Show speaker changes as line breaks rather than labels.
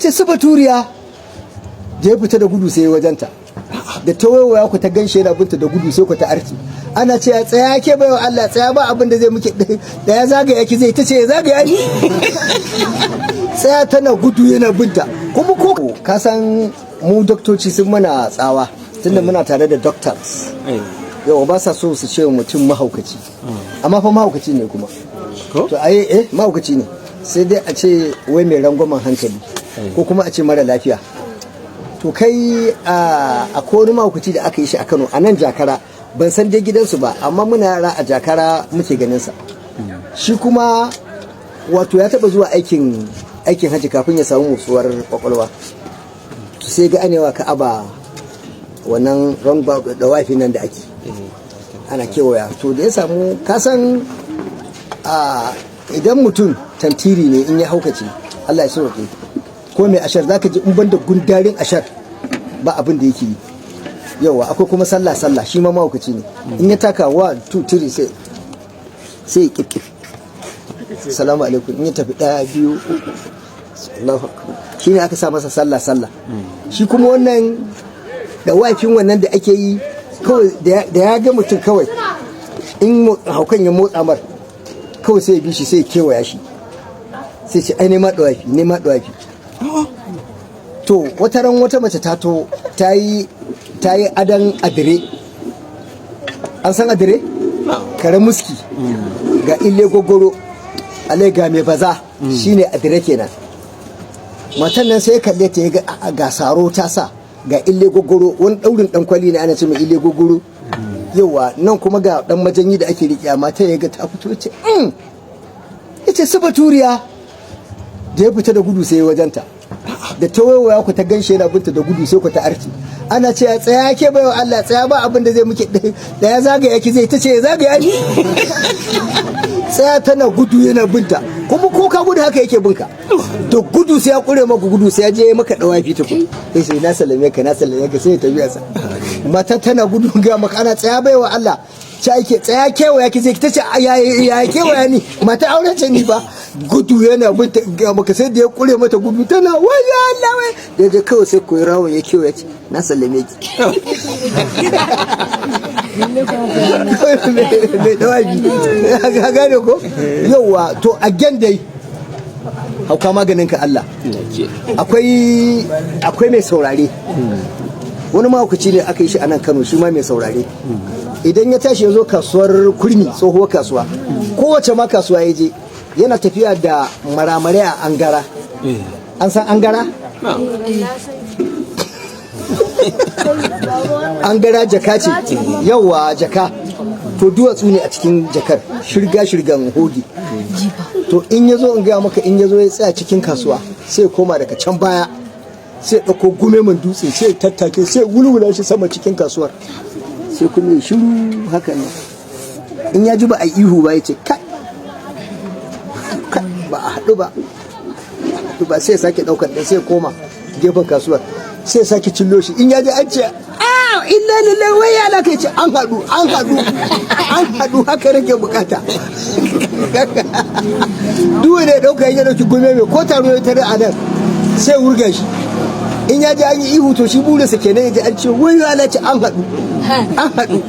ita su baturiya da ya fita da gudu sai wajenta da ta waiwaya ku ta ganshe yana binta da gudu sai ku ta arki ana ce tsaya ke baiwa Allah tsaya ba abin da zai muke da ya zagaya ki zai ta ce ya zagaya ni tsaya tana gudu yana binta kuma ko ka san mu doktoci sun mana tsawa tunda muna tare da doctors yau ba sa so su ce mutum mahaukaci amma fa mahaukaci ne kuma to mahaukaci ne sai dai a ce wai mai rangwamen hankali ko kuma a ce mara lafiya to kai a wani mahaukaci da aka yi shi a Kano a nan Jakara ban san dai gidansu ba amma muna yara a Jakara muke ganin sa shi kuma wato ya taba zuwa aikin haji kafin ya samu motsuwar kwakwalwa sai ga anewa Ka'aba wannan da wafi nan da ake ana kewaya to da ya samu kasan idan mutum tantiri ne in ya haukace Allah ya sauke ko mai ashar zaka ji in banda gundarin ashar ba abin da yake yi yawa akwai kuma sallah shi ma mahaukaci ne in ya taka 1 2 3 sai kikif salamu alaikum in ya tafi 1 2 Allahu akbar shine aka sa masa sallah shi kuma wannan da wafin wannan da ake yi kawai da ya ga mutum kawai in haukan ya motsa mar kawai sai ya bi shi sai ya kewaya shi sai ce ai nema dawafi to wata ran wata mace ta yi adan adire an san adire kare muski ga ille gogoro alai ga mai baza shine adire kenan matan nan sai kalle ta ga saro ta sa ga ille gogoro wani daurin dan kwali ne ana ce mai ille gogoro yawa nan kuma ga dan majanyi da ake riƙe mata ya ga ta fito ce ita su baturiya da ya fita da gudu sai wajenta da ta waiwaya ku ta ganshe yana binta da gudu sai ku ta arki ana ce tsaya ke baiwa Allah tsaya ba abin da zai muke da ya zagaya ki zai ta ce ya zagaya ni tsaya tana gudu yana binta kuma ko ka gudu haka yake binka to gudu sai ya kure maka gudu sai ya je maka dawafi ta ku sai na sallame ka sai ya tafi sa mata tana gudu ga maka ana tsaya baiwa Allah ake tsaya kewaya ki zai ta ce ya kewaya ni mata auren ce ni ba gudu yana binta ga maka sai da ya kure mata gudu tana waya Allah wai da je kawai sai koyi rawo ya kewaya ce na sallame ki mai dawabi ga gane ko yawa to again dai hauka maganin ka Allah akwai mai saurare wani mahaukaci ne aka yi shi a nan Kano shi ma mai saurare idan ya tashi ya zo kasuwar kurmi tsohuwar kasuwa kowace ma kasuwa ya je yana tafiya da maramare a angara an san angara? angara jaka ce yawa jaka to duwatsu ne a cikin jakar shirgan hogi to in ya zo in gaya maka in ya zo ya tsaya cikin kasuwa sai koma daga can baya sai ɗauko gume man dutse sai tattake sai wulwula shi sama cikin kasuwar sai kuma ya shiru hakan nan in ya ji ba a ihu ba ya ce kai ba a haɗu ba sai sake ɗaukar ɗan sai koma gefen kasuwar sai sake cillo shi in ya ji an ce illa lillahi wai ya laka ce an haɗu haka rage bukata duk ne ɗauka ya ɗauki gome mai ko taro ya tare a nan sai wurga shi in ya ji an yi ihu to shi burinsa kenan ya ji an ce wai ya laka an haɗu